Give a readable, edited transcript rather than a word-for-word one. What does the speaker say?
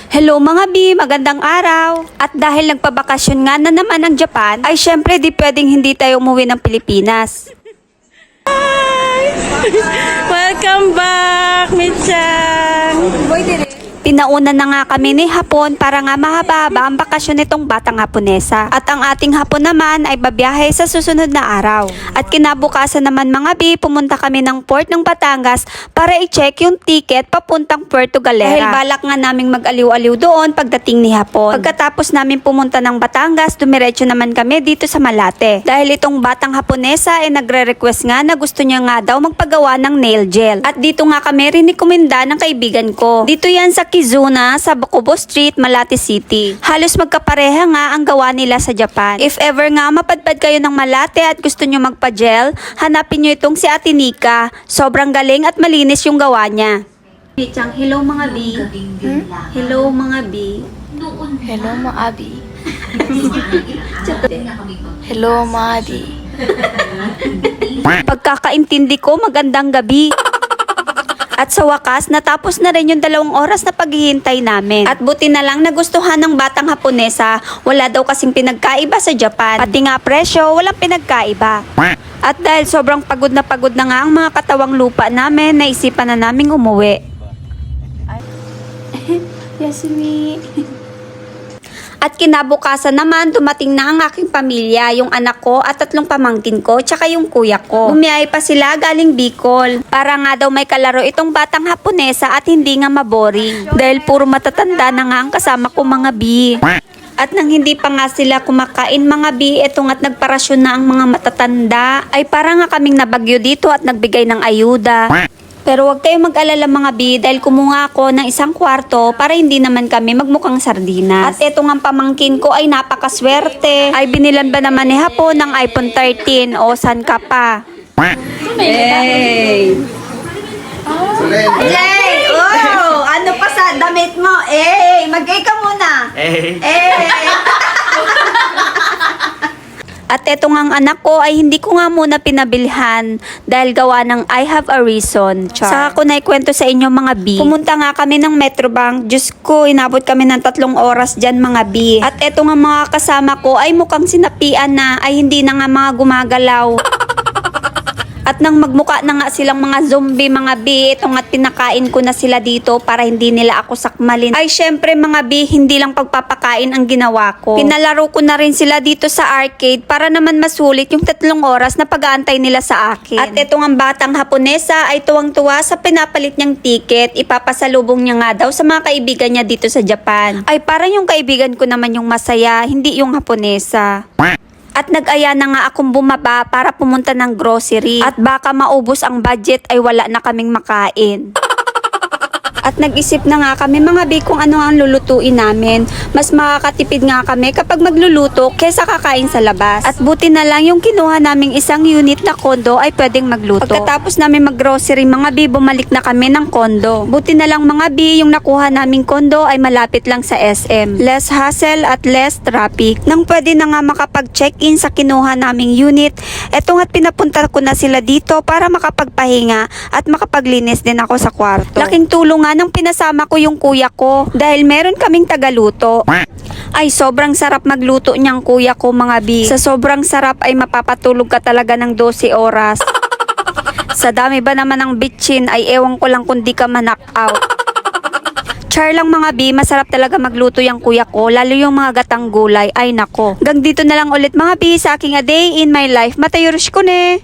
Hello mga bi, magandang araw. At dahil nagpabakasyon nga na naman ang Japan, ay syempre di pwedeng hindi tayo umuwi ng Pilipinas. Welcome back, Michan! Pinauna na nga kami ni Hapon para nga mahaba-haba ang bakasyon nitong batang Haponesa. At ang ating Hapon naman ay babiyahe sa susunod na araw. At kinabukasan naman mga bi, pumunta kami ng port ng Batangas para i-check yung ticket papuntang Puerto Galera. Dahil balak nga naming mag-aliw-aliw doon pagdating ni Hapon. Pagkatapos namin pumunta ng Batangas, dumiretso naman kami dito sa Malate. Dahil itong batang Haponesa ay nagre-request nga na gusto niya nga daw magpagawa ng nail gel. At dito nga kami rinikomenda ng kaibigan ko. Dito yan sa Kizuna sa Bakubo Street, Malate City. Halos magkapareha nga ang gawa nila sa Japan. If ever nga mapadpad kayo ng Malate at gusto nyo magpa-gel, hanapin nyo itong si Ate Nika. Sobrang galing at malinis yung gawa niya. Pichang, hello mga bi. Hello mga bi. Hello, Maabi. Hello, Maabi. Pagkakaintindi ko, magandang gabi. At sa wakas, natapos na rin yung 2 oras na paghihintay namin. At buti na lang nagustuhan ng batang Haponesa, wala daw kasing pinagkaiba sa Japan. Pati nga presyo, walang pinagkaiba. At dahil sobrang pagod na nga ang mga katawang lupa namin, naisipan na naming umuwi. Yasumi. At kinabukasan naman, dumating na ang aking pamilya, yung anak ko at 3 pamangkin ko, tsaka yung kuya ko. Bumiyay pa sila galing Bicol. Para nga daw may kalaro itong batang Haponesa at hindi nga maboring. Dahil puro matatanda na nga ang kasama ko mga bi. At nang hindi pa nga sila kumakain mga bi, etong at nagparasyon na ang mga matatanda, ay para nga kaming nabagyo dito at nagbigay ng ayuda. Pero huwag kayong mag-alala mga bi dahil kumuha ako ng 1 kwarto para hindi naman kami magmukhang sardinas. At eto nga pamangkin ko ay napakaswerte. Ay binilan ba naman ni Hapon ng iPhone 13 o san ka pa? Hey! Jay! Oh! Ano pa sa damit mo? Mag-gay ka muna! At eto nga ang anak ko ay hindi ko nga muna pinabilhan dahil gawa ng I have a reason. Char. Saka ko naikwento sa inyo mga bi. Pumunta nga kami ng Metrobank. Diyos ko, inabot kami ng 3 oras dyan mga bi. At eto nga mga kasama ko ay mukhang sinapian na ay hindi na nga mga gumagalaw. At nang magmuka na nga silang mga zombie mga bi, ito nga't pinakain ko na sila dito para hindi nila ako sakmalin. Ay syempre mga bi, hindi lang pagpapakain ang ginawa ko. Pinalaro ko na rin sila dito sa arcade para naman masulit yung 3 oras na pag-aantay nila sa akin. At ito nga batang Haponesa ay tuwang-tuwa sa pinapalit niyang ticket. Ipapasalubong niya nga daw sa mga kaibigan niya dito sa Japan. Ay parang yung kaibigan ko naman yung masaya, hindi yung Haponesa. At nag-aya na nga akong bumaba para pumunta ng grocery. At baka maubos ang budget ay wala na kaming makain. At nag-isip na nga kami mga bi kung ano ang lulutuin namin. Mas makakatipid nga kami kapag magluluto kesa kakain sa labas. At buti na lang yung kinuha naming 1 unit na kondo ay pwedeng magluto. Pagkatapos namin mag-grocery mga bi, bumalik na kami ng kondo. Buti na lang mga bi, yung nakuha naming kondo ay malapit lang sa SM. Less hassle at less traffic. Nang pwede na nga makapag-check-in sa kinuha naming unit, eto nga't pinapunta ko na sila dito para makapagpahinga at makapaglinis din ako sa kwarto. Laking tulong nga nang pinasama ko yung kuya ko dahil meron kaming tagaluto. Ay sobrang sarap magluto niyang kuya ko mga bi. Sa sobrang sarap ay mapapatulog ka talaga ng 12 oras. Sa dami ba naman ng bitchin ay ewan ko lang kung di ka ma-knock out. Char lang mga bi, masarap talaga magluto yung kuya ko, lalo yung mga gatang gulay. Ay nako. Hanggang dito na lang ulit mga bi sa aking A Day in My Life. Matayurush ko ne!